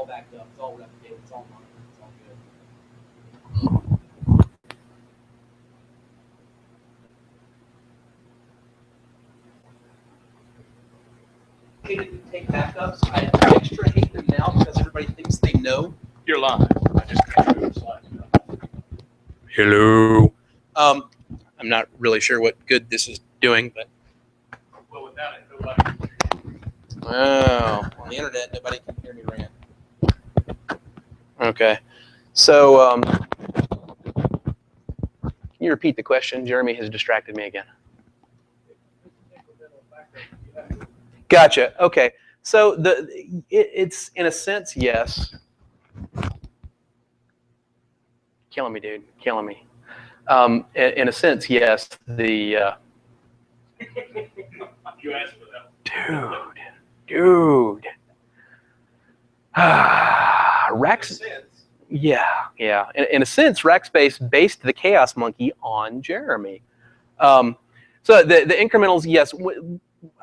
all backed up. It's all replicated. It's all monitored. It's all good. Hated to take backups. I extra hate them now because everybody thinks they know. You're live. I just can't move the slides. Hello. I'm not really sure what good this is doing, but. Well, without it, nobody. Oh, on the internet, nobody can hear me rant. Okay, so can you repeat the question? Jeremy has distracted me again. Gotcha. Okay, so it's in a sense yes. Killing me, dude. Killing me. In a sense, yes. The You asked for that. Dude. Racks. Yeah. In a sense, Rackspace based the Chaos Monkey on Jeremy. So the incrementals, yes.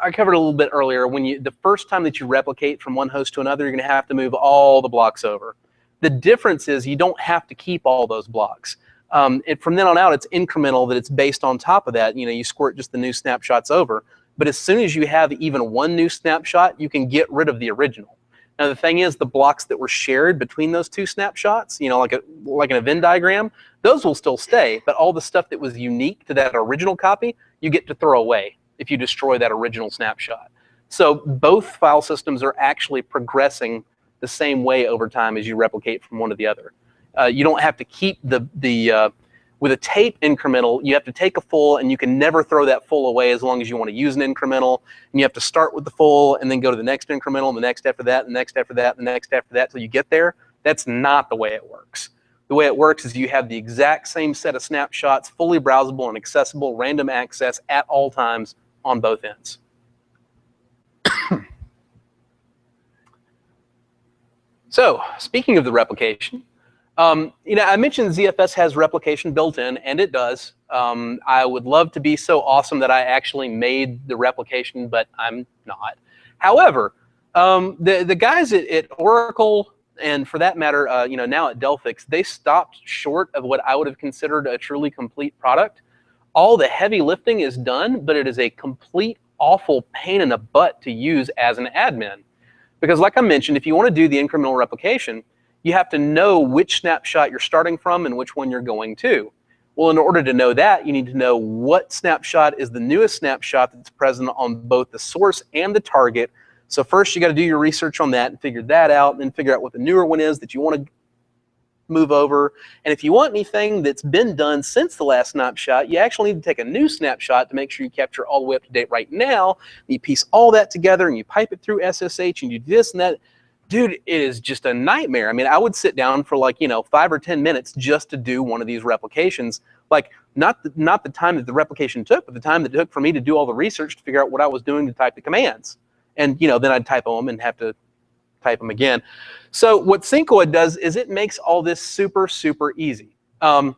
I covered a little bit earlier. When the first time that you replicate from one host to another, you're going to have to move all the blocks over. The difference is you don't have to keep all those blocks. And from then on out, it's incremental that it's based on top of that. You squirt just the new snapshots over. But as soon as you have even one new snapshot, you can get rid of the original. Now the thing is, the blocks that were shared between those two snapshots, like an Venn diagram, those will still stay. But all the stuff that was unique to that original copy, you get to throw away if you destroy that original snapshot. So both file systems are actually progressing the same way over time as you replicate from one to the other. You don't have to keep with a tape incremental, you have to take a full and you can never throw that full away as long as you want to use an incremental. And you have to start with the full and then go to the next incremental, and the next after that, the next after that, the next after that till you get there. That's not the way it works. The way it works is you have the exact same set of snapshots, fully browsable and accessible, random access at all times on both ends. So, speaking of the replication, I mentioned ZFS has replication built in, and it does. I would love to be so awesome that I actually made the replication, but I'm not. However, the guys at Oracle, and for that matter, now at Delphix, they stopped short of what I would have considered a truly complete product. All the heavy lifting is done, but it is a complete awful pain in the butt to use as an admin. Because like I mentioned, if you want to do the incremental replication, you have to know which snapshot you're starting from and which one you're going to. Well, in order to know that, you need to know what snapshot is the newest snapshot that's present on both the source and the target. So first you got to do your research on that and figure that out, and then figure out what the newer one is that you want to move over. And if you want anything that's been done since the last snapshot, you actually need to take a new snapshot to make sure you capture all the way up to date right now. You piece all that together and you pipe it through SSH and you do this and that. Dude, it is just a nightmare. I mean, I would sit down for 5 or 10 minutes just to do one of these replications. Like, not the time that the replication took, but the time that it took for me to do all the research to figure out what I was doing to type the commands. And, then I'd type them and have to type them again. So what Syncoid does is it makes all this super, super easy. What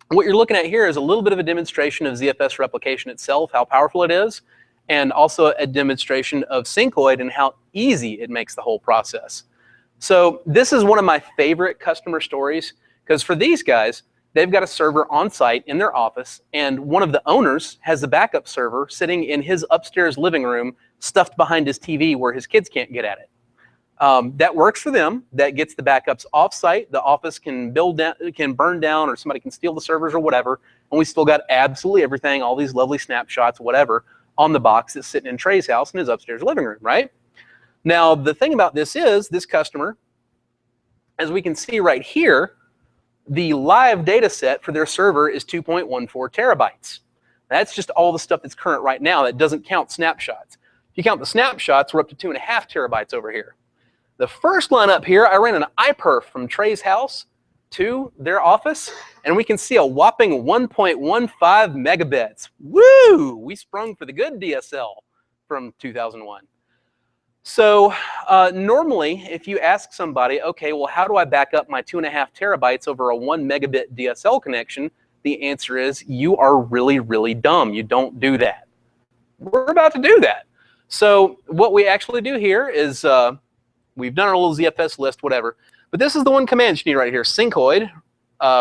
you're looking at here is a little bit of a demonstration of ZFS replication itself, how powerful it is, and also a demonstration of Syncoid and how easy it makes the whole process. So this is one of my favorite customer stories, because for these guys, they've got a server on site in their office, and one of the owners has the backup server sitting in his upstairs living room, stuffed behind his TV where his kids can't get at it. That works for them. That gets the backups off-site. The office can burn down, or somebody can steal the servers or whatever, and we still got absolutely everything, all these lovely snapshots, whatever, on the box that's sitting in Trey's house in his upstairs living room, right? Now, the thing about this is, this customer, as we can see right here, the live data set for their server is 2.14 terabytes. That's just all the stuff that's current right now. That doesn't count snapshots. If you count the snapshots, we're up to 2.5 terabytes over here. The first line up here, I ran an iPerf from Trey's house to their office, and we can see a whopping 1.15 megabits. Woo! We sprung for the good DSL from 2001. So normally, if you ask somebody, okay, well, how do I back up my 2.5 terabytes over a 1 megabit DSL connection? The answer is, you are really, really dumb. You don't do that. We're about to do that. So what we actually do here is We've done our little ZFS list, whatever. But this is the one command you need right here, Syncoid,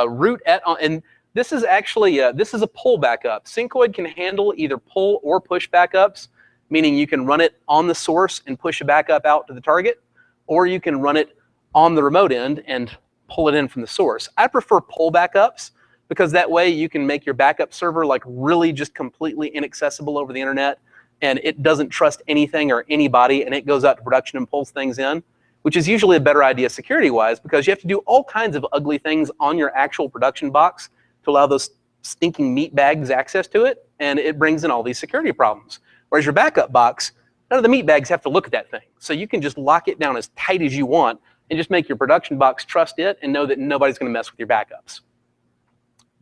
root at, and this is actually, this is a pull backup. Syncoid can handle either pull or push backups, meaning you can run it on the source and push a backup out to the target, or you can run it on the remote end and pull it in from the source. I prefer pull backups because that way you can make your backup server like really just completely inaccessible over the internet, and it doesn't trust anything or anybody, and it goes out to production and pulls things in, which is usually a better idea security-wise because you have to do all kinds of ugly things on your actual production box to allow those stinking meat bags access to it, and it brings in all these security problems. Whereas your backup box, none of the meat bags have to look at that thing. So you can just lock it down as tight as you want and just make your production box trust it and know that nobody's gonna mess with your backups.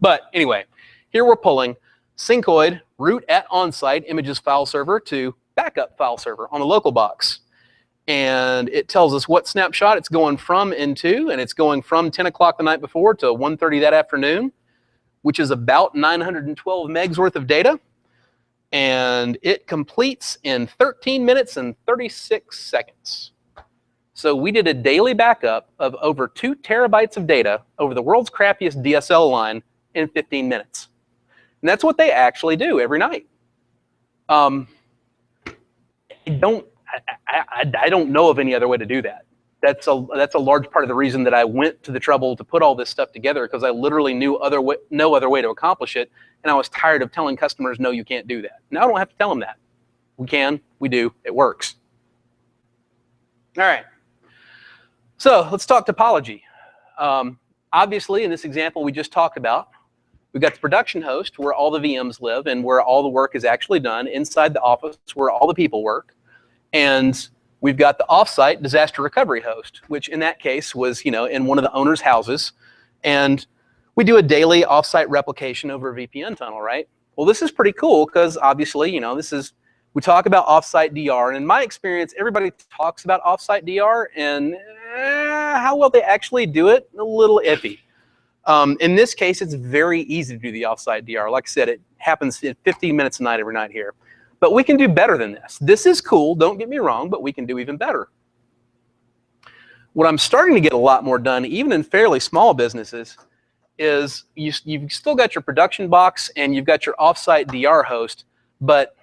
But anyway, here we're pulling Syncoid root at onsite images file server to backup file server on the local box. And it tells us what snapshot it's going from into, and it's going from 10 o'clock the night before to 1:30 that afternoon, which is about 912 megs worth of data. And it completes in 13 minutes and 36 seconds. So we did a daily backup of over 2 terabytes of data over the world's crappiest DSL line in 15 minutes. And that's what they actually do every night. I don't know of any other way to do that. That's a large part of the reason that I went to the trouble to put all this stuff together, because I literally knew no other way to accomplish it, and I was tired of telling customers, no, you can't do that. Now I don't have to tell them that. We can, we do, it works. All right, so let's talk topology. Obviously, in this example we just talked about, we've got the production host where all the VMs live and where all the work is actually done, inside the office where all the people work. And we've got the offsite disaster recovery host, which in that case was, you know, in one of the owner's houses. And we do a daily offsite replication over a VPN tunnel, right? Well, this is pretty cool because obviously, you know, we talk about offsite DR. And in my experience, everybody talks about offsite DR, and how well they actually do it, a little iffy. In this case, it's very easy to do the offsite DR. Like I said, it happens in 15 minutes a night every night here. But we can do better than this. This is cool, don't get me wrong, but we can do even better. What I'm starting to get a lot more done, even in fairly small businesses, is you've still got your production box and you've got your offsite DR host, but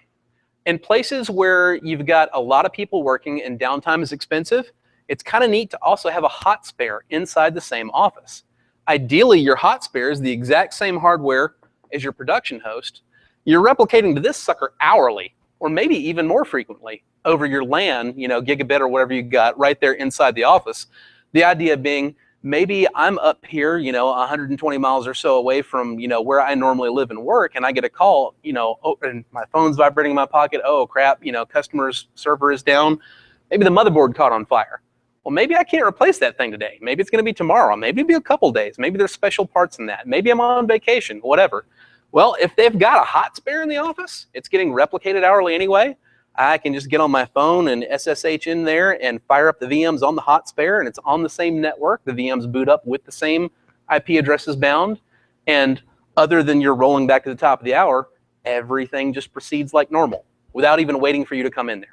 in places where you've got a lot of people working and downtime is expensive, it's kind of neat to also have a hot spare inside the same office. Ideally, your hot spare is the exact same hardware as your production host. You're replicating to this sucker hourly, or maybe even more frequently, over your LAN, you know, gigabit or whatever you got right there inside the office. The idea being, maybe I'm up here, you know, 120 miles or so away from, you know, where I normally live and work, and I get a call, you know, oh, and my phone's vibrating in my pocket. Oh crap, you know, customer's server is down. Maybe the motherboard caught on fire. Well, maybe I can't replace that thing today. Maybe it's going to be tomorrow. Maybe it'll be a couple days. Maybe there's special parts in that. Maybe I'm on vacation, whatever. Well, if they've got a hot spare in the office, it's getting replicated hourly anyway. I can just get on my phone and SSH in there and fire up the VMs on the hot spare, and it's on the same network. The VMs boot up with the same IP addresses bound. And other than you're rolling back to the top of the hour, everything just proceeds like normal without even waiting for you to come in there.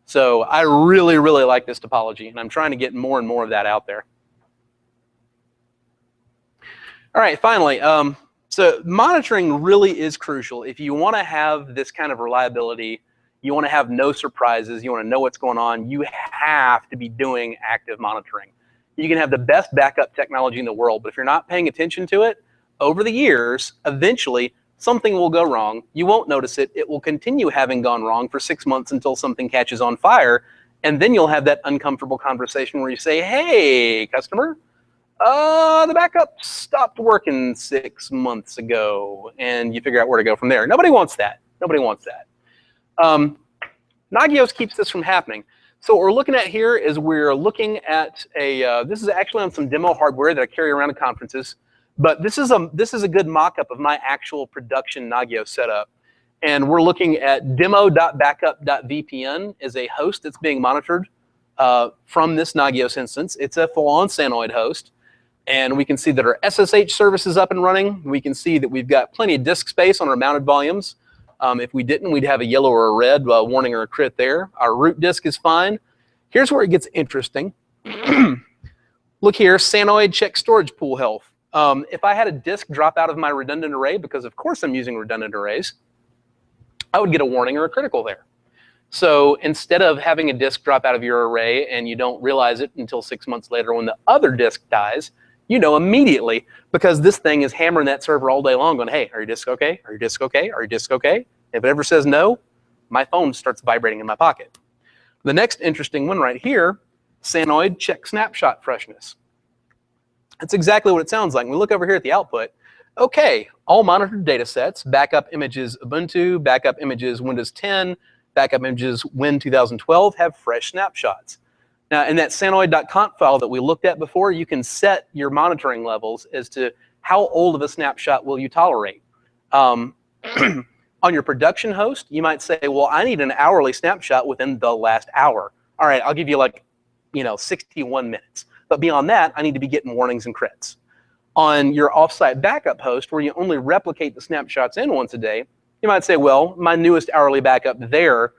So I really, really like this topology, and I'm trying to get more and more of that out there. All right, finally, so monitoring really is crucial. If you want to have this kind of reliability, you want to have no surprises, you want to know what's going on, you have to be doing active monitoring. You can have the best backup technology in the world, but if you're not paying attention to it, over the years, eventually, something will go wrong. You won't notice it. It will continue having gone wrong for 6 months until something catches on fire, and then you'll have that uncomfortable conversation where you say, hey, customer, the backup stopped working 6 months ago, and you figure out where to go from there. Nobody wants that. Nobody wants that. Nagios keeps this from happening. So what we're looking at here is we're looking at a, this is actually on some demo hardware that I carry around at conferences, but this is a good mock-up of my actual production Nagios setup. And we're looking at demo.backup.vpn as a host that's being monitored from this Nagios instance. It's a full-on Sanoid host. And we can see that our SSH service is up and running. We can see that we've got plenty of disk space on our mounted volumes. If we didn't, we'd have a yellow or a red warning or a crit there. Our root disk is fine. Here's where it gets interesting. Look here, Sanoid check storage pool health. If I had a disk drop out of my redundant array, because of course I'm using redundant arrays, I would get a warning or a critical there. So instead of having a disk drop out of your array and you don't realize it until 6 months later when the other disk dies, you know immediately, because this thing is hammering that server all day long going, hey, are your disks okay? Are your disks okay? Are your disks okay? If it ever says no, my phone starts vibrating in my pocket. The next interesting one right here, Sanoid check snapshot freshness. That's exactly what it sounds like. When we look over here at the output, okay, all monitored data sets, backup images Ubuntu, backup images Windows 10, backup images Win 2012 have fresh snapshots. Now, in that Sanoid.conf file that we looked at before, you can set your monitoring levels as to how old of a snapshot will you tolerate. On your production host, you might say, well, I need an hourly snapshot within the last hour. All right, I'll give you like, 61 minutes. But beyond that, I need to be getting warnings and crits. On your offsite backup host, where you only replicate the snapshots in once a day, you might say, well, my newest hourly backup there,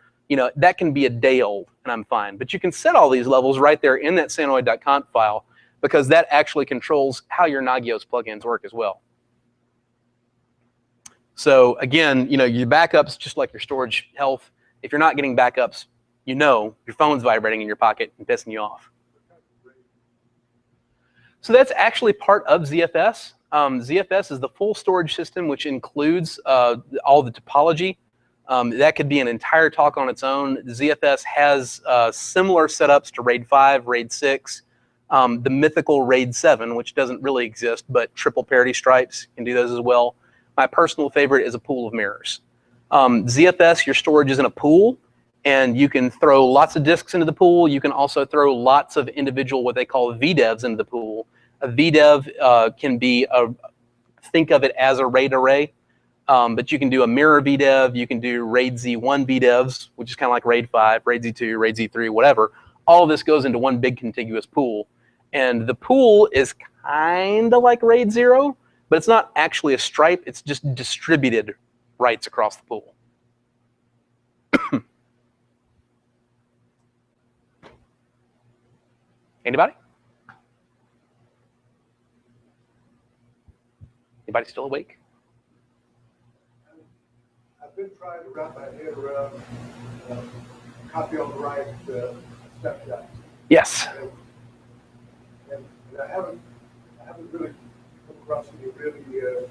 that can be a day old, and I'm fine. But you can set all these levels right there in that Sanoid.conf file, because that actually controls how your Nagios plugins work as well. So again, your backups, just like your storage health, if you're not getting backups, your phone's vibrating in your pocket and pissing you off. So that's actually part of ZFS. ZFS is the full storage system, which includes all the topology. That could be an entire talk on its own. ZFS has similar setups to RAID 5, RAID 6, the mythical RAID 7, which doesn't really exist, but triple parity stripes can do those as well. My personal favorite is a pool of mirrors. ZFS, your storage is in a pool, and you can throw lots of disks into the pool. You can also throw lots of individual, what they call VDEVs, into the pool. A VDEV can be, think of it as a RAID array, but you can do a mirror VDEV, you can do RAID Z1 VDEVs, which is kind of like RAID 5, RAID Z2, RAID Z3, whatever. All of this goes into one big contiguous pool. And the pool is kind of like RAID 0, but it's not actually a stripe, it's just distributed rights across the pool. Anybody? Anybody still awake? I've been trying to wrap my head around copy on the right snapshots. Yes. And I haven't really come across any really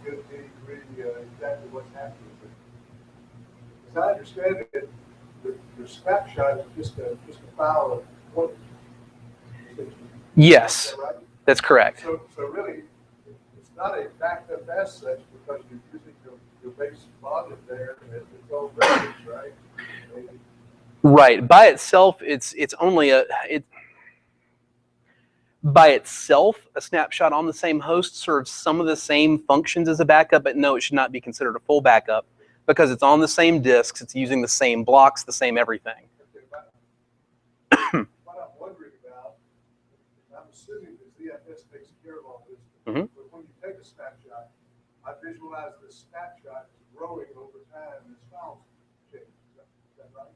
good nitty-gritty exactly what's happening. But as I understand it, your snapshot is just a file of what. Yes, right? That's correct. So really, it's not a backed up as such because you're using your base volume there and it's all records, right? Right. By itself, it's only by itself, a snapshot on the same host serves some of the same functions as a backup, but no, it should not be considered a full backup because it's on the same disks, it's using the same blocks, the same everything. What I'm wondering about, I'm assuming the ZFS takes care of all this, but when you take a snapshot, I visualize the snapshot growing over time as files change. Is that right?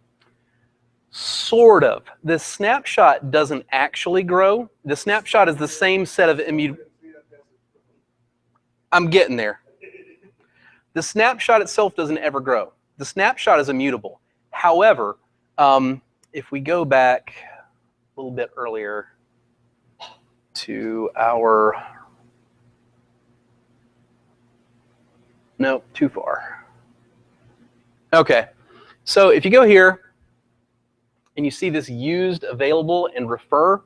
Sort of. The snapshot doesn't actually grow. The snapshot is the same set of immutable. I'm getting there. The snapshot itself doesn't ever grow. The snapshot is immutable. However, if we go back a little bit earlier to our, no, too far. Okay, so if you go here and you see this used, available, and refer,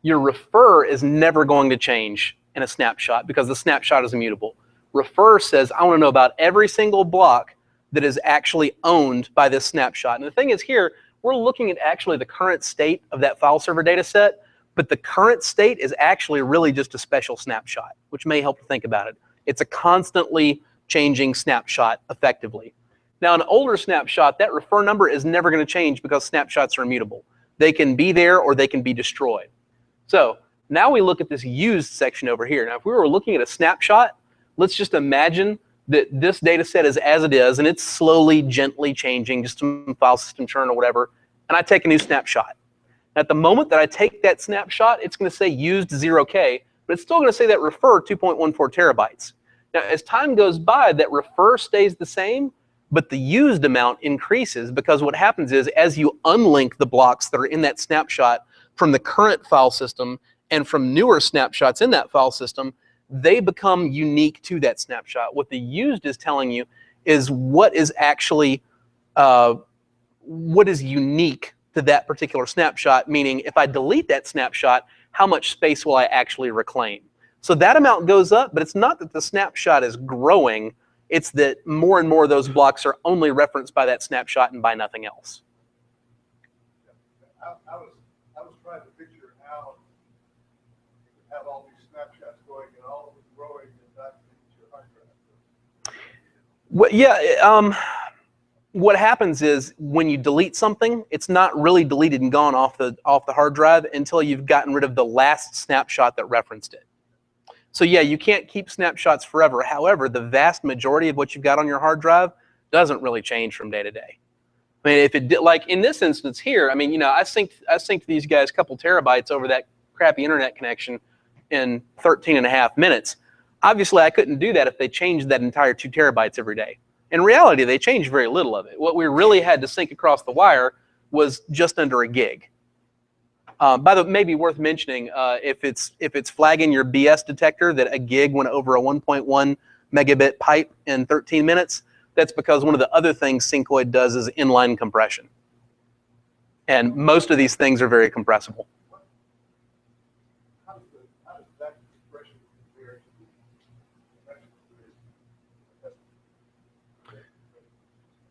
your refer is never going to change in a snapshot because the snapshot is immutable. Refer says, I want to know about every single block that is actually owned by this snapshot. And the thing is here, we're looking at actually the current state of that file server data set, but the current state is actually really just a special snapshot, which may help to think about it. It's a constantly changing snapshot effectively. Now, an older snapshot, that refer number is never going to change because snapshots are immutable. They can be there or they can be destroyed. So now we look at this used section over here. Now, if we were looking at a snapshot, let's just imagine that this data set is as it is, and it's slowly, gently changing, just some file system churn or whatever, and I take a new snapshot. At the moment that I take that snapshot, it's going to say used 0K, but it's still going to say that refer 2.14 terabytes. Now, as time goes by, that refer stays the same, but the used amount increases, because what happens is as you unlink the blocks that are in that snapshot from the current file system and from newer snapshots in that file system, they become unique to that snapshot. What the used is telling you is what is actually, what is unique to that particular snapshot, meaning if I delete that snapshot, how much space will I actually reclaim? So that amount goes up, but it's not that the snapshot is growing, it's that more and more of those blocks are only referenced by that snapshot and by nothing else. I was trying to picture how you have all these snapshots going and all of them growing and not into your hard drive. Well, yeah, what happens is when you delete something, it's not really deleted and gone off the hard drive until you've gotten rid of the last snapshot that referenced it. So yeah, you can't keep snapshots forever. However, the vast majority of what you've got on your hard drive doesn't really change from day to day. I mean, if it did, like in this instance here, I mean, you know, I synced these guys a couple terabytes over that crappy internet connection in 13.5 minutes. Obviously, I couldn't do that if they changed that entire 2 terabytes every day. In reality, they changed very little of it. What we really had to sync across the wire was just under a gig. By the way, maybe worth mentioning, if it's flagging your BS detector that a gig went over a 1.1 megabit pipe in 13 minutes, that's because one of the other things Syncoid does is inline compression. And most of these things are very compressible. How does that expression compare to the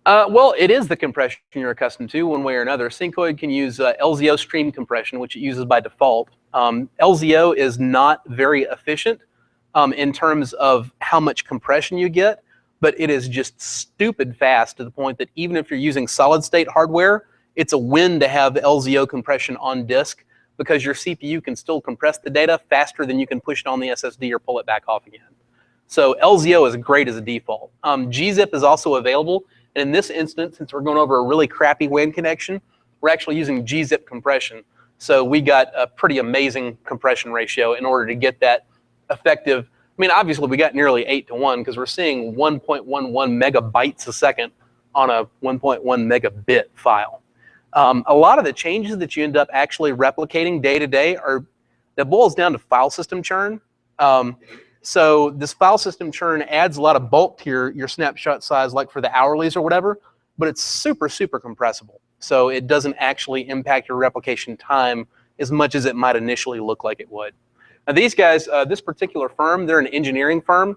Well, it is the compression you're accustomed to one way or another. Syncoid can use LZO stream compression, which it uses by default. LZO is not very efficient in terms of how much compression you get, but it is just stupid fast to the point that even if you're using solid state hardware, it's a win to have LZO compression on disk, because your CPU can still compress the data faster than you can push it on the SSD or pull it back off again. So LZO is great as a default. gzip is also available. And in this instance, since we're going over a really crappy WAN connection, we're actually using gzip compression. So we got a pretty amazing compression ratio in order to get that effective. I mean, obviously we got nearly 8-to-1 because we're seeing 1.11 megabytes a second on a 1.1 megabit file. A lot of the changes that you end up actually replicating day to day that boils down to file system churn. So this file system churn adds a lot of bulk to your snapshot size, like for the hourlies or whatever, but it's super, super compressible. So it doesn't actually impact your replication time as much as it might initially look like it would. Now these guys, this particular firm, they're an engineering firm,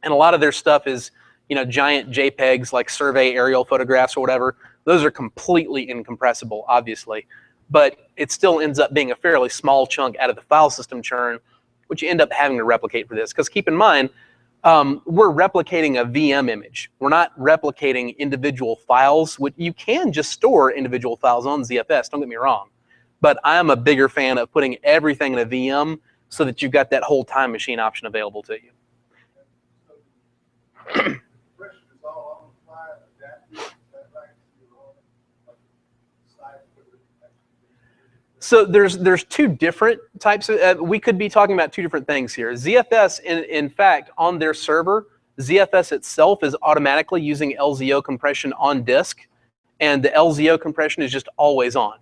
and a lot of their stuff is, you know, giant JPEGs like survey aerial photographs or whatever. Those are completely incompressible, obviously, but it still ends up being a fairly small chunk out of the file system churn, which you end up having to replicate for this. Because keep in mind, we're replicating a VM image. We're not replicating individual files. You can just store individual files on ZFS, don't get me wrong. But I'm a bigger fan of putting everything in a VM so that you've got that whole time machine option available to you. compression is all on the fly, adaptive, is that right? So there's two different types of, we could be talking about two different things here. ZFS, in fact, on their server, ZFS itself is automatically using LZO compression on disk, and the LZO compression is just always on,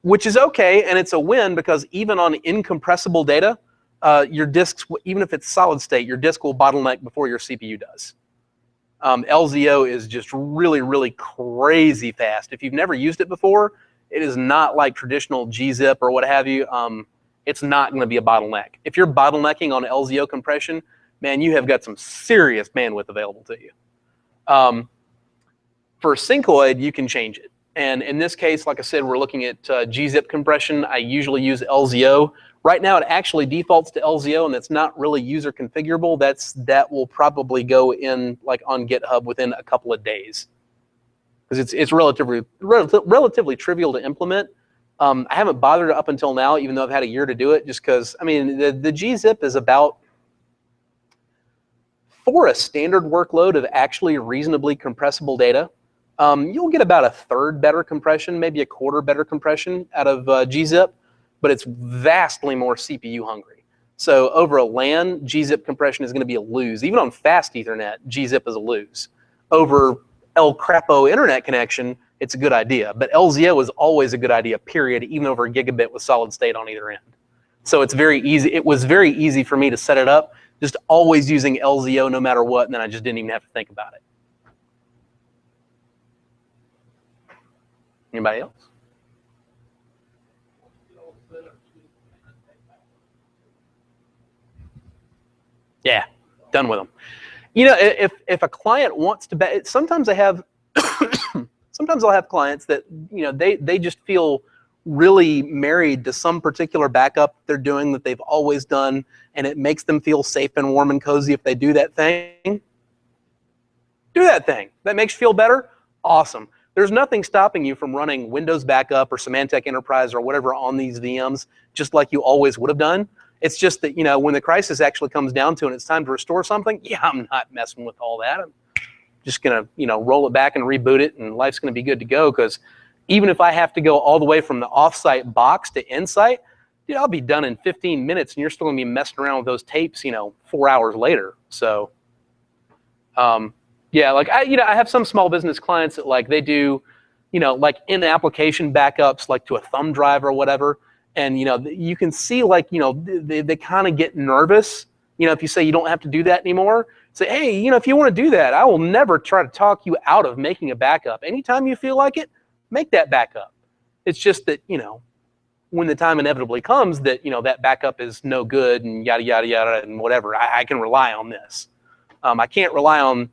which is okay, and it's a win because even on incompressible data, your disks, even if it's solid state, your disk will bottleneck before your CPU does. LZO is just really, really crazy fast. If you've never used it before, it is not like traditional gzip or what have you. It's not going to be a bottleneck. If you're bottlenecking on LZO compression, man, you have got some serious bandwidth available to you. For Syncoid, you can change it. And in this case, like I said, we're looking at gzip compression. I usually use LZO. Right now, it actually defaults to LZO, and that's not really user configurable. That will probably go in like on GitHub within a couple of days, because it's relatively trivial to implement. I haven't bothered up until now, even though I've had a year to do it, just because, I mean, the gzip is about, for a standard workload of actually reasonably compressible data, you'll get about a third better compression, maybe a quarter better compression out of gzip, but it's vastly more CPU hungry. So over a LAN, gzip compression is going to be a lose. Even on fast Ethernet, gzip is a lose. Over El Crapo internet connection, it's a good idea. But LZO is always a good idea, period, even over a gigabit with solid state on either end. So it's very easy. It was very easy for me to set it up, just always using LZO no matter what, and then I just didn't even have to think about it. Anybody else? Yeah, done with them. You know, if a client wants to, sometimes I have, sometimes I'll have clients that, you know, they just feel really married to some particular backup they're doing that they've always done, and it makes them feel safe and warm and cozy if they do that thing. Do that thing. That makes you feel better? Awesome. There's nothing stopping you from running Windows Backup or Symantec Enterprise or whatever on these VMs, just like you always would have done. It's just that, you know, when the crisis actually comes down to it and it's time to restore something, yeah, I'm not messing with all that. I'm just going to, you know, roll it back and reboot it, and life's going to be good to go. Because even if I have to go all the way from the offsite box to insite, dude, I'll be done in 15 minutes, and you're still going to be messing around with those tapes, you know, 4 hours later. So, yeah, like I have some small business clients that like they do, you know, like in application backups, like to a thumb drive or whatever. And, you know, you can see like, you know, they kind of get nervous. You know, if you say you don't have to do that anymore, say, hey, you know, if you want to do that, I will never try to talk you out of making a backup. Anytime you feel like it, make that backup. It's just that, you know, when the time inevitably comes that, you know, that backup is no good and yada, yada, yada, and whatever, I can rely on this. I can't rely on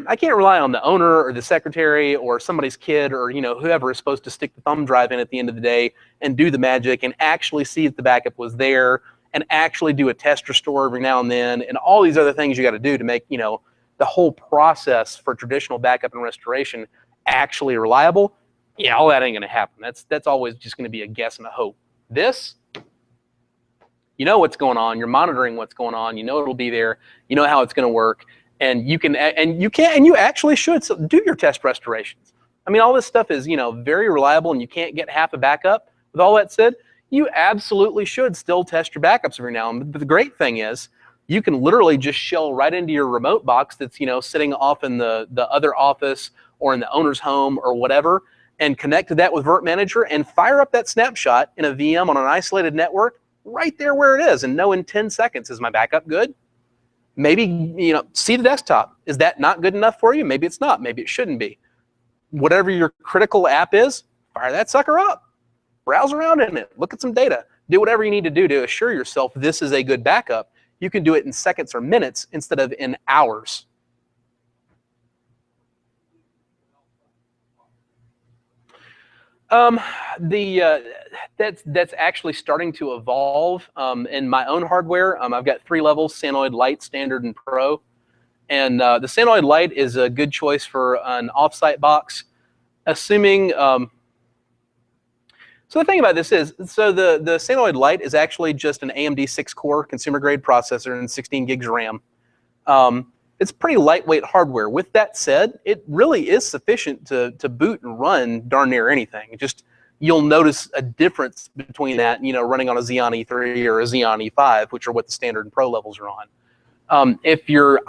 I can't rely on the owner or the secretary or somebody's kid or, you know, whoever is supposed to stick the thumb drive in at the end of the day and do the magic and actually see if the backup was there and actually do a test restore every now and then and all these other things you got to do to make, you know, the whole process for traditional backup and restoration actually reliable. Yeah, all that ain't going to happen. That's always just going to be a guess and a hope. This, you know what's going on. You're monitoring what's going on. You know it'll be there. You know how it's going to work. And you can, and you actually should do your test restorations. I mean, all this stuff is, you know, very reliable, and you can't get half a backup. With all that said, you absolutely should still test your backups every now and then. But the great thing is, you can literally just shell right into your remote box that's, you know, sitting off in the other office or in the owner's home or whatever, and connect to that with Virt Manager and fire up that snapshot in a VM on an isolated network right there where it is, and know in 10 seconds, is my backup good? Maybe, you know, see the desktop. Is that not good enough for you? Maybe it's not. Maybe it shouldn't be. Whatever your critical app is, fire that sucker up. Browse around in it. Look at some data. Do whatever you need to do to assure yourself this is a good backup. You can do it in seconds or minutes instead of in hours. That's actually starting to evolve in my own hardware. I've got 3 levels: Sanoid Lite, Standard, and Pro. And the Sanoid Lite is a good choice for an offsite box, assuming. So the thing about this is, so the Sanoid Lite is actually just an AMD 6-core consumer grade processor and 16 gigs RAM. It's pretty lightweight hardware. With that said, it really is sufficient to boot and run darn near anything. Just you'll notice a difference between that, you know, running on a Xeon E3 or a Xeon E5, which are what the Standard and Pro levels are on. If your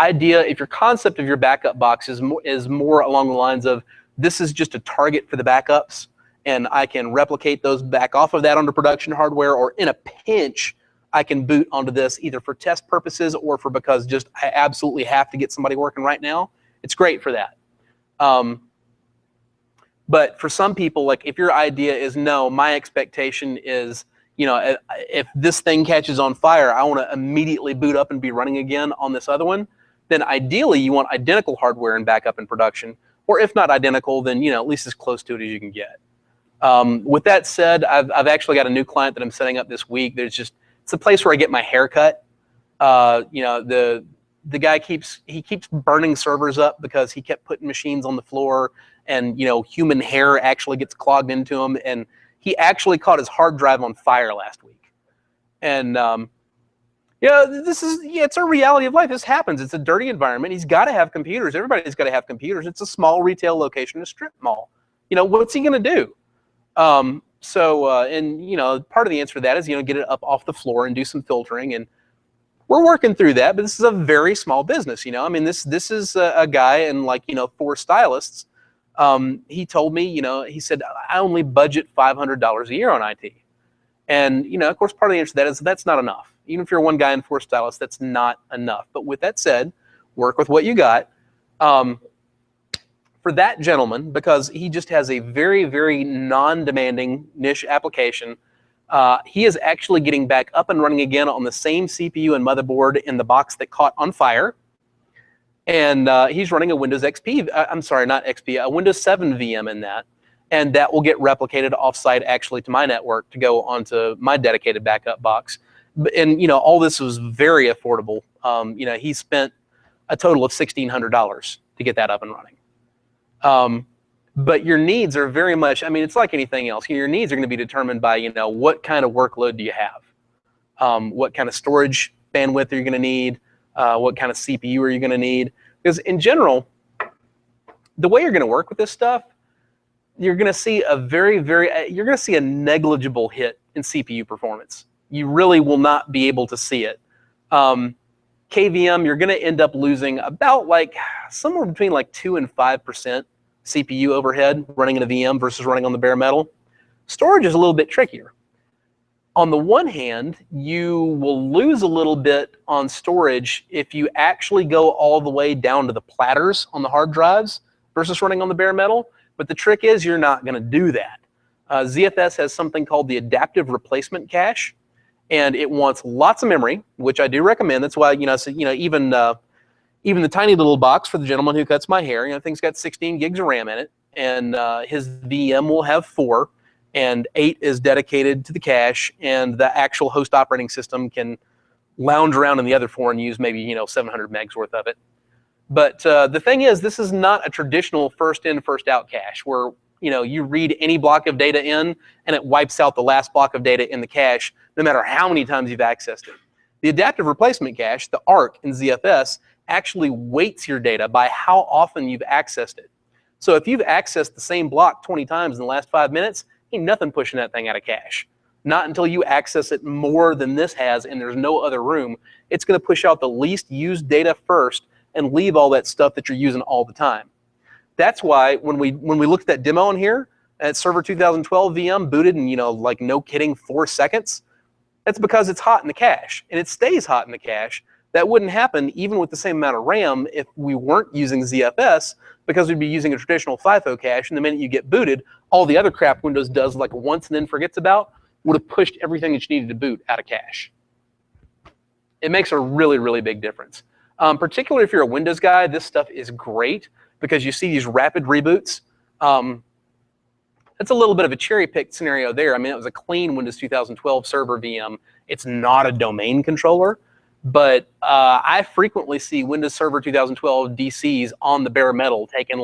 concept of your backup box is more along the lines of this is just a target for the backups, and I can replicate those back off of that onto production hardware, or in a pinch, I can boot onto this either for test purposes or for because just I absolutely have to get somebody working right now. It's great for that. But for some people, like if your idea is no, my expectation is, you know, if this thing catches on fire, I want to immediately boot up and be running again on this other one, then ideally you want identical hardware and backup in production, or if not identical, then, you know, at least as close to it as you can get. With that said, I've actually got a new client that I'm setting up this week. It's a place where I get my hair cut. You know, the guy keeps burning servers up because he kept putting machines on the floor, and, you know, human hair actually gets clogged into him, and he actually caught his hard drive on fire last week. And Yeah, it's a reality of life. This happens. It's a dirty environment. He's got to have computers. Everybody's got to have computers. It's a small retail location, a strip mall. What's he going to do? And part of the answer to that is, get it up off the floor and do some filtering. And we're working through that, but this is a very small business. I mean, this is a guy and 4 stylists. He told me, he said, I only budget $500 a year on IT. And, of course, part of the answer to that is that's not enough. Even if you're one guy and 4 stylists, that's not enough. But with that said, work with what you got. For that gentleman, because he just has a very, very non-demanding niche application, he is actually getting back up and running again on the same CPU and motherboard in the box that caught on fire. And he's running a Windows XP, I'm sorry, not XP, a Windows 7 VM in that. And that will get replicated offsite actually to my network to go onto my dedicated backup box. And, all this was very affordable. He spent a total of $1,600 to get that up and running. But your needs are very much, I mean, it's like anything else. Your needs are going to be determined by, what kind of workload do you have? What kind of storage bandwidth are you going to need? What kind of CPU are you going to need? Because in general, the way you're going to work with this stuff, you're going to see you're going to see a negligible hit in CPU performance. You really will not be able to see it. KVM, you're going to end up losing about somewhere between 2 and 5% CPU overhead running in a VM versus running on the bare metal. Storage is a little bit trickier. On the one hand, you will lose a little bit on storage if you actually go all the way down to the platters on the hard drives versus running on the bare metal. But the trick is you're not going to do that. ZFS has something called the adaptive replacement cache, and it wants lots of memory, which I do recommend. That's why even the tiny little box for the gentleman who cuts my hair, thing's got 16 gigs of RAM in it, and his VM will have 4, and 8 is dedicated to the cache, and the actual host operating system can lounge around in the other 4 and use maybe 700 megs worth of it. But the thing is, this is not a traditional first in, first out cache where you read any block of data in and it wipes out the last block of data in the cache no matter how many times you've accessed it. The adaptive replacement cache, the ARC in ZFS, actually weights your data by how often you've accessed it. So if you've accessed the same block 20 times in the last 5 minutes, ain't nothing pushing that thing out of cache. Not until you access it more than this has and there's no other room. It's going to push out the least used data first and leave all that stuff that you're using all the time. That's why when we looked at that demo in here, at Server 2012 VM booted in, no kidding, 4 seconds, that's because it's hot in the cache, and it stays hot in the cache. That wouldn't happen even with the same amount of RAM if we weren't using ZFS, because we'd be using a traditional FIFO cache, and the minute you get booted, all the other crap Windows does once and then forgets about would have pushed everything that you needed to boot out of cache. It makes a really, really big difference. Particularly if you're a Windows guy, this stuff is great because you see these rapid reboots. It's a little bit of a cherry-picked scenario there. I mean, it was a clean Windows 2012 server VM. It's not a domain controller, but I frequently see Windows Server 2012 DCs on the bare metal taking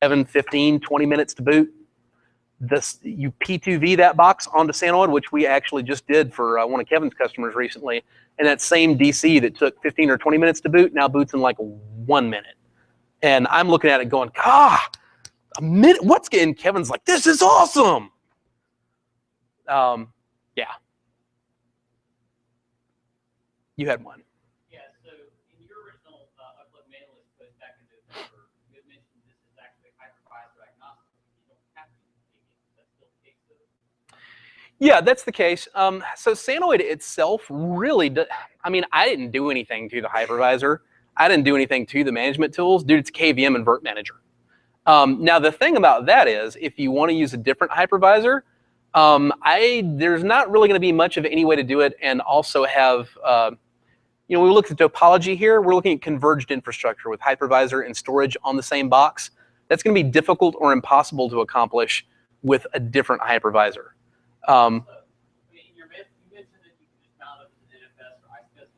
7, 15, 20 minutes to boot. You P2V that box onto Sanoid, which we actually just did for one of Kevin's customers recently, and that same DC that took 15 or 20 minutes to boot now boots in 1 minute. And I'm looking at it going, a minute, what's getting? Kevin's like, this is awesome. Yeah. You had one. Yeah, so in your original UCLUG mailing list post back in November, you had mentioned this is actually hypervisor-agnostic. You don't have to use Immedion. That's still the case, though? Yeah, that's the case. So Sanoid itself really, I mean, I didn't do anything to the hypervisor. I didn't do anything to the management tools. Dude, it's KVM and Vert Manager. Now, the thing about that is, if you want to use a different hypervisor, there's not really going to be much of any way to do it and also have, we look at topology here. We're looking at converged infrastructure with hypervisor and storage on the same box. That's going to be difficult or impossible to accomplish with a different hypervisor. You mentioned that you can just mount up to ZFS or iSCSI.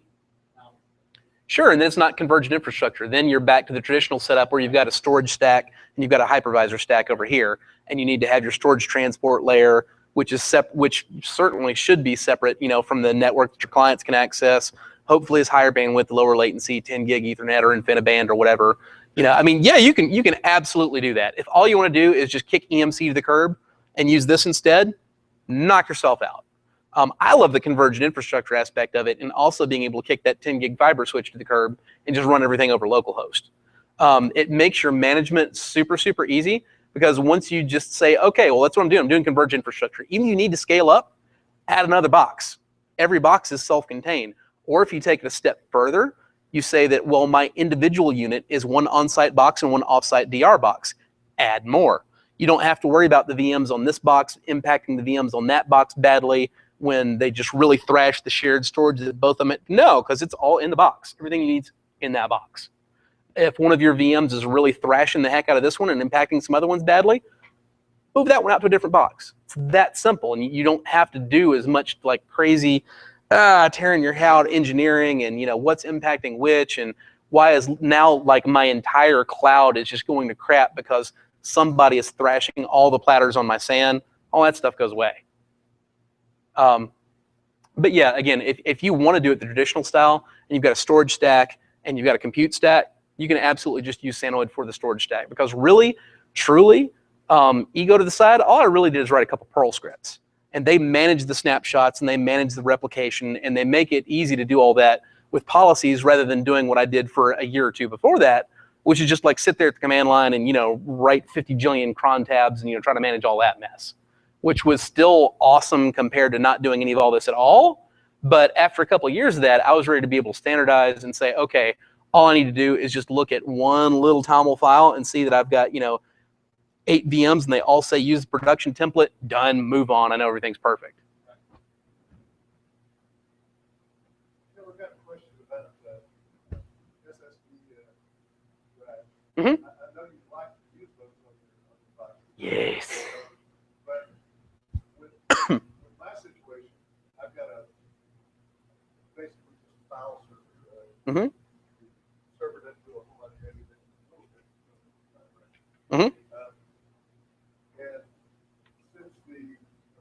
Sure, and then it's not converged infrastructure. Then you're back to the traditional setup where you've got a storage stack and you've got a hypervisor stack over here, and you need to have your storage transport layer, which certainly should be separate, you know, from the network that your clients can access. Hopefully, it's higher bandwidth, lower latency, 10 gig Ethernet or InfiniBand or whatever. You know, I mean, yeah, you can absolutely do that. If all you want to do is just kick EMC to the curb and use this instead, knock yourself out. I love the convergent infrastructure aspect of it, and also being able to kick that 10 gig fiber switch to the curb and just run everything over localhost. It makes your management super, super easy, because once you just say, okay, well, that's what I'm doing. I'm doing convergent infrastructure. Even if you need to scale up, add another box. Every box is self-contained. Or if you take it a step further, you say that, well, my individual unit is one on-site box and one off-site DR box. Add more. You don't have to worry about the VMs on this box impacting the VMs on that box badly when they just really thrash the shared storage that both of them. No, because it's all in the box. Everything you need's in that box. If one of your VMs is really thrashing the heck out of this one and impacting some other ones badly, move that one out to a different box. It's that simple, and you don't have to do as much like crazy tearing your hair out engineering and, you know, what's impacting which, and why is now like my entire cloud is just going to crap because somebody is thrashing all the platters on my SAN. All that stuff goes away. But yeah, again, if you want to do it the traditional style and you've got a storage stack and you've got a compute stack, you can absolutely just use Sanoid for the storage stack, because really, truly, ego to the side, all I really did is write a couple Perl scripts, and they manage the snapshots and they manage the replication, and they make it easy to do all that with policies rather than doing what I did for a year or two before that, which is just like sit there at the command line and, you know, write 50 jillion cron tabs and, you know, try to manage all that mess, which was still awesome compared to not doing any of all this at all. But after a couple of years of that, I was ready to be able to standardize and say, okay, all I need to do is just look at one little TOML file and see that I've got, you know, 8 VMs and they all say use the production template, done, move on, I know everything's perfect. Yeah, we've got a question about SSD drive. Mm-hmm. I know you like to use those on your device. Yes. But with my situation, I've got a basically just a file server. Mm-hmm. Server doesn't do a whole lot of heavy lifting. Mm-hmm. And since the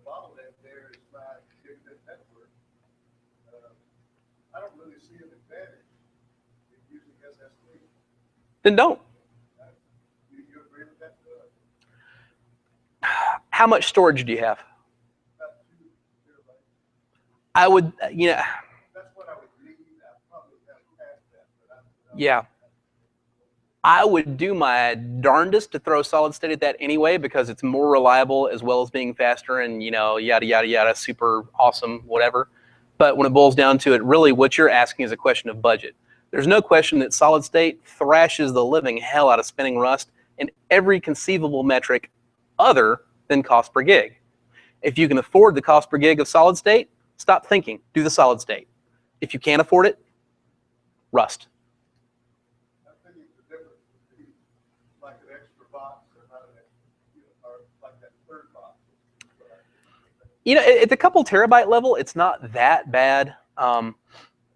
bottleneck there is my gigabit network, I don't really see an advantage in using SSD. Then don't. Do you agree with that? How much storage do you have? About 2 terabytes. I would, you know, That's what I would need. I probably have past that, but I'm yeah. I would do my darndest to throw solid state at that anyway, because it's more reliable as well as being faster and, you know, yada, yada, yada, super awesome, whatever. But when it boils down to it, really what you're asking is a question of budget. There's no question that solid state thrashes the living hell out of spinning Rust in every conceivable metric other than cost per gig. If you can afford the cost per gig of solid state, stop thinking, do the solid state. If you can't afford it, Rust. thinking the difference would be like an extra box or not an extra, or like that third box. You know, at the couple terabyte level, it's not that bad.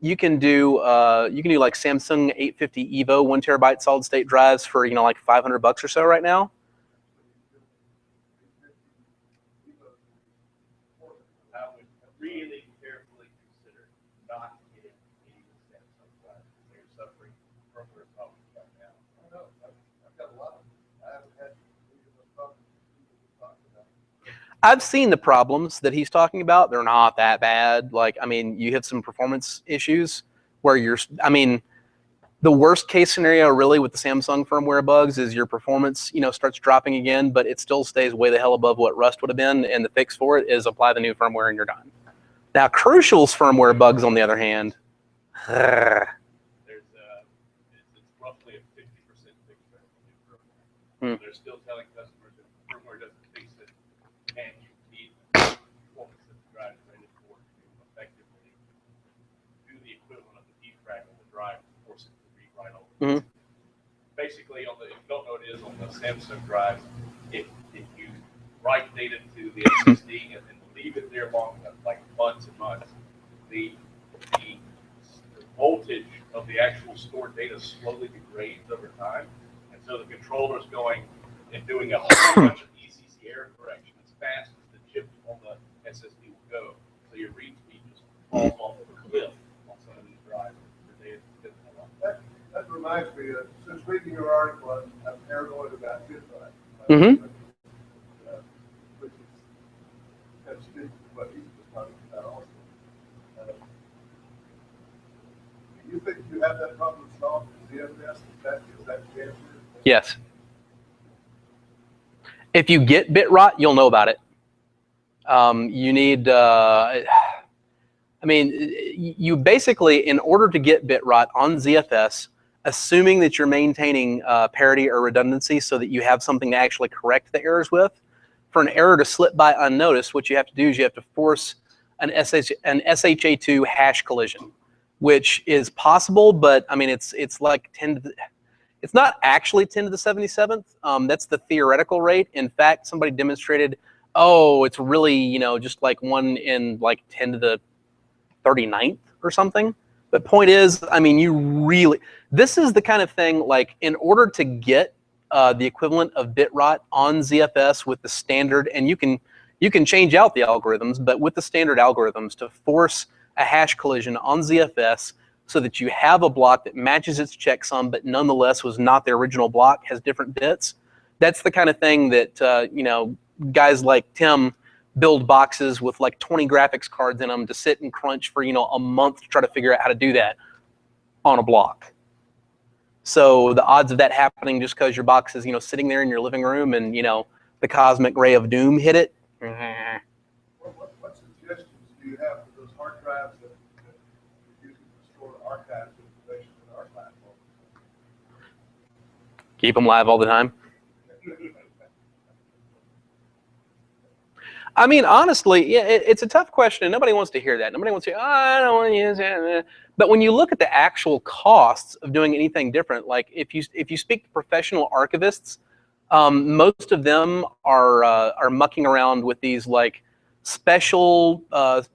You can do like Samsung 850 Evo 1 terabyte solid state drives for, you know, like $500 or so right now. I would really carefully consider not getting any Samsung drives. They're suffering from firmware problems right now. I don't know. I've got a lot of them. I haven't had any of those problems people talking about. I've seen the problems that he's talking about. They're not that bad. Like, I mean, you have some performance issues where I mean, the worst case scenario really with the Samsung firmware bugs is your performance, you know, starts dropping again, but it still stays way the hell above what Rust would have been. And the fix for it is apply the new firmware and you're done. Now, Crucial's firmware bugs, on the other hand, There's it's roughly a 50% fix rate on the firmware. They're still telling customers that the firmware doesn't fix it, and you need the performance that the drive is rated for to effectively do the equivalent of the defrag on the drive to force it to read right over. Mhm. Basically, if you don't know what it is on the Samsung drives, if you write data to the SSD and then leave it there long enough, like months and months, the voltage of the actual stored data slowly degrades over time, and so the controller's going and doing a whole bunch of ECC error correction as fast as the chip on the SSD will go. So your read speed just falls off a cliff on some of these drives. That reminds me, since reading your article, I'm paranoid about bitrot. Mm-hmm. Which is kind of speaks to what he was talking about also. Do you think you have that problem solved in ZFS? Is that the answer? Yes. If you get bitrot, you'll know about it. You need, I mean, you basically, in order to get bitrot on ZFS, assuming that you're maintaining parity or redundancy so that you have something to actually correct the errors with, for an error to slip by unnoticed, what you have to do is you have to force an SHA-2 hash collision, which is possible, but I mean, it's like 10 to the, it's not actually 10 to the 77th. That's the theoretical rate. In fact, somebody demonstrated, oh, it's really, you know, just like 1 in like 10 to the 39th or something. But point is, I mean, you really, this is the kind of thing, like, in order to get the equivalent of bitrot on ZFS with the standard, and you can change out the algorithms, but with the standard algorithms to force a hash collision on ZFS so that you have a block that matches its checksum, but nonetheless was not the original block, has different bits. That's the kind of thing that, you know, guys like Tim build boxes with like 20 graphics cards in them to sit and crunch for, you know, a month to try to figure out how to do that on a block. So the odds of that happening just because your box is, you know, sitting there in your living room and, you know, the cosmic ray of doom hit it. What suggestions do you have for those hard drives that you're using to store archives information in our platform? Keep them live all the time. I mean, honestly, yeah, it's a tough question, and nobody wants to hear that. Nobody wants to hear, oh, I don't want to use it. But when you look at the actual costs of doing anything different, like if you speak to professional archivists, most of them are mucking around with these like special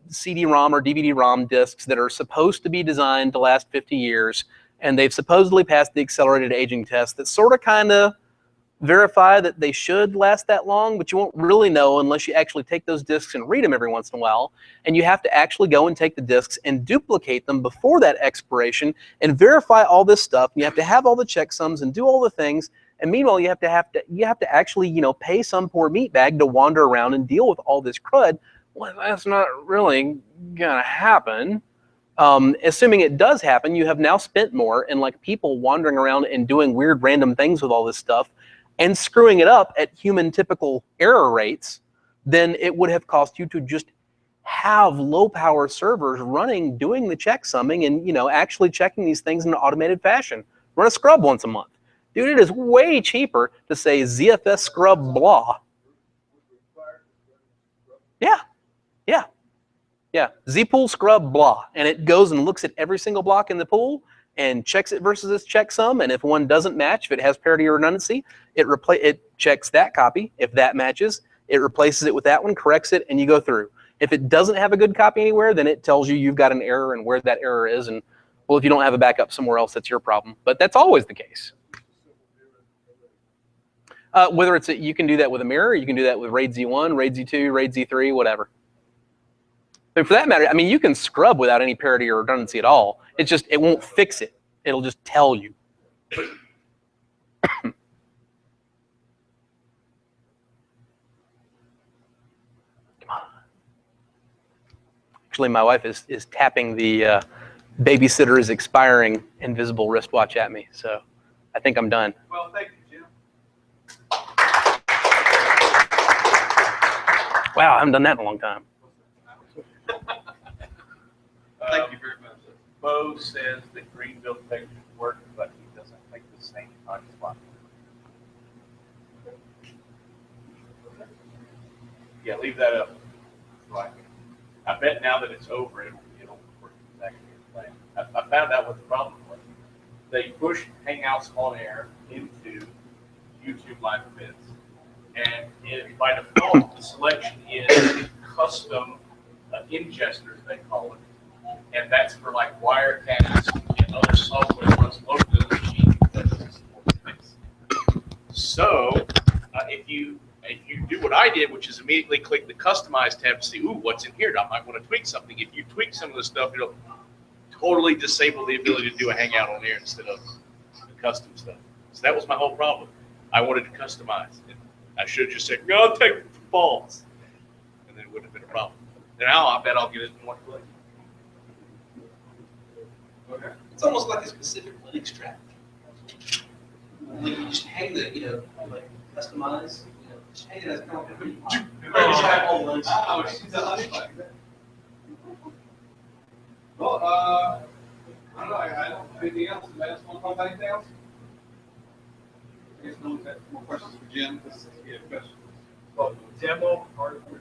CD-ROM or DVD-ROM disks that are supposed to be designed to last 50 years, and they've supposedly passed the accelerated aging test that sort of kind of verify that they should last that long, but you won't really know unless you actually take those disks and read them every once in a while. And you have to actually go and take the disks and duplicate them before that expiration and verify all this stuff. You have to have all the checksums and do all the things. And meanwhile, you have to actually, you know, pay some poor meatbag to wander around and deal with all this crud. Well, that's not really gonna happen. Assuming it does happen, you have now spent more and like people wandering around and doing weird random things with all this stuff and screwing it up at human typical error rates than it would have cost you to just have low power servers running, doing the checksumming and, you know, actually checking these things in an automated fashion. Run a scrub once a month. Dude, it is way cheaper to say ZFS scrub blah. Yeah, yeah, yeah. Zpool scrub blah. And it goes and looks at every single block in the pool and checks it versus its checksum, and if one doesn't match, if it has parity or redundancy, it checks that copy. If that matches, it replaces it with that one, corrects it, and you go through. If it doesn't have a good copy anywhere, then it tells you you've got an error and where that error is, and well, if you don't have a backup somewhere else, that's your problem. But that's always the case. Whether it's you can do that with a mirror, you can do that with RAID Z1, RAID Z2, RAID Z3, whatever. But for that matter, I mean, you can scrub without any parity or redundancy at all. It's just, it won't fix it. It'll just tell you. Come on. Actually, my wife is tapping the babysitter is expiring invisible wristwatch at me. So I think I'm done. Well, thank you, Jim. Wow, I haven't done that in a long time. Thank you very much. Bo says that Greenville pictures work, but he doesn't think the same on spot. Yeah, leave that up. Right. I bet now that it's over, it'll work exactly as planned. I found out what the problem was. They pushed Hangouts on air into YouTube Live Events, and by default, the selection is custom ingesters, they call it. And that's for like Wirecast and other software runs locally on the machine that doesn't support this. So if you do what I did, which is immediately immediately click the Customize tab to see, ooh, what's in here? I might want to tweak something. If you tweak some of the stuff, it'll totally disable the ability to do a Hangout on there instead of the custom stuff. So that was my whole problem. I wanted to customize. And I should have just said, no, I'll take it for false. And then it wouldn't have been a problem. Now I bet I'll get it in one place. Okay. It's almost like a specific Linux trap. Like you just hang the, like customize, just hang it as kind of like a just have all the links. Well, I don't know, I don't have anything else. Anybody else want to talk about anything else? I guess no one's got more questions for Jim. Yeah, questions. Well, demo hardware.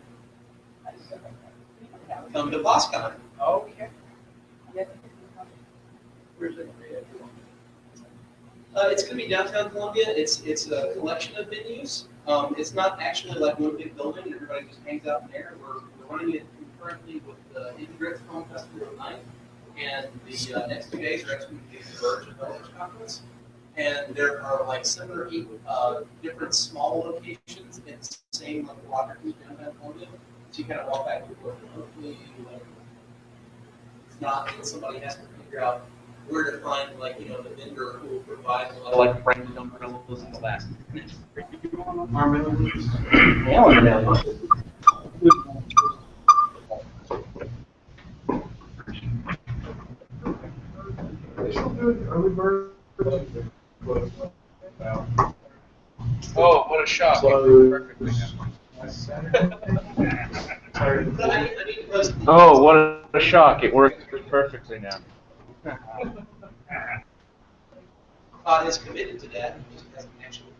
Come to POSSCON. Okay. Where's it? It's going to be downtown Columbia. It's a collection of venues. It's not actually like one big building and everybody just hangs out in there. We're running it concurrently with the Indie Film Festival tonight, and the next 2 days are actually the Converge Developers Conference. And there are like 7 or 8 different small locations in the same like geography downtown Columbia. So you kind of walk back and forth, and hopefully it's not that somebody has to figure out where to find like the vendor who will provide like branded umbrellas and glass. Oh, what a shock. Oh, what a shock. It works perfectly now. Is committed to that. It just hasn't actually.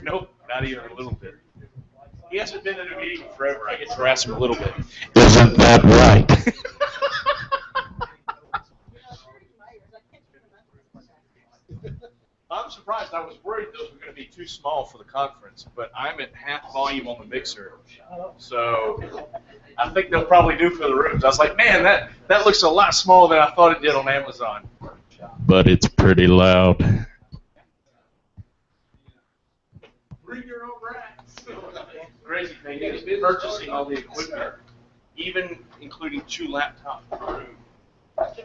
Nope, not even a little bit. He hasn't been in a meeting forever. I get to harass him a little bit. Isn't that right? I'm surprised. I was worried those were going to be too small for the conference, but I'm at half volume on the mixer. So I think they'll probably do for the rooms. I was like, man, that looks a lot smaller than I thought it did on Amazon. But it's pretty loud. Bring your own racks. Crazy thing is purchasing all the equipment, even including 2 laptops per room,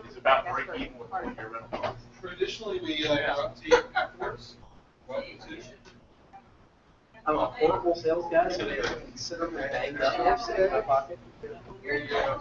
is about break even with your rental costs. Traditionally, we go up to you afterwards. Welcome to. I'm a horrible sales guy, so they're considerably banged up. In my pocket. Here you go.